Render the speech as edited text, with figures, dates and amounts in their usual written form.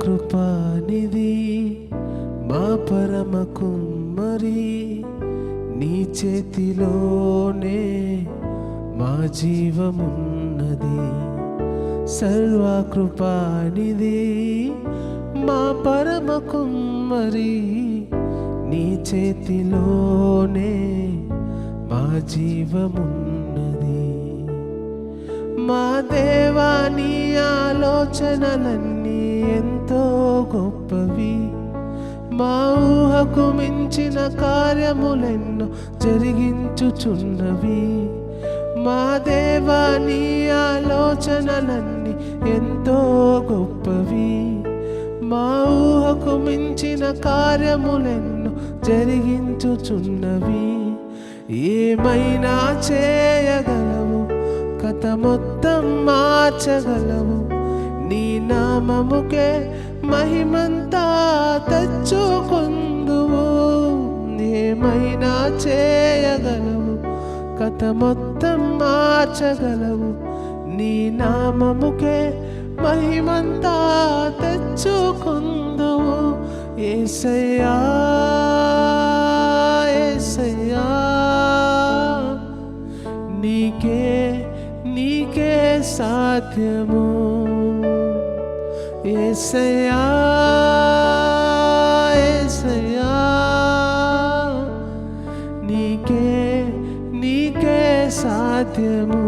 కృపానిధి మా పరమ కుమ్మరి, నీ చేతిలోనే మా జీవమున్నది. సర్వకృపానిధి మా పరమ కుమ్మరి, నీ చేతిలోనే మా జీవమున్నది. మా దేవా నీ ఆలోచనలన్నీ ఎంతో గొప్పవి, మా ఊహకు మించిన కార్యములెన్నో జరిగించుచున్నవి. మా దేవా నీ ఆలోచనలన్నీ ఎంతో గొప్పవి, మా ఊహకు మించిన కార్యములెన్నో జరిగించుచున్నవి. ఏమైనా చేయగలవు, కథ మొత్తం మార్చగలవు, నీ నామముకే మహిమంతా తెచ్చుకుందువు. ఏమైనా చేయగలవు, కథ మొత్తం మార్చగలవు, నీ నామముకే మహిమంతా తెచ్చుకుందువు. యేసయ్యా యేసయ్యా, నీకే నీకే సాధ్యము. యేసయ్యా యేసయ్యా, నీకే నీకే సాధ్యము.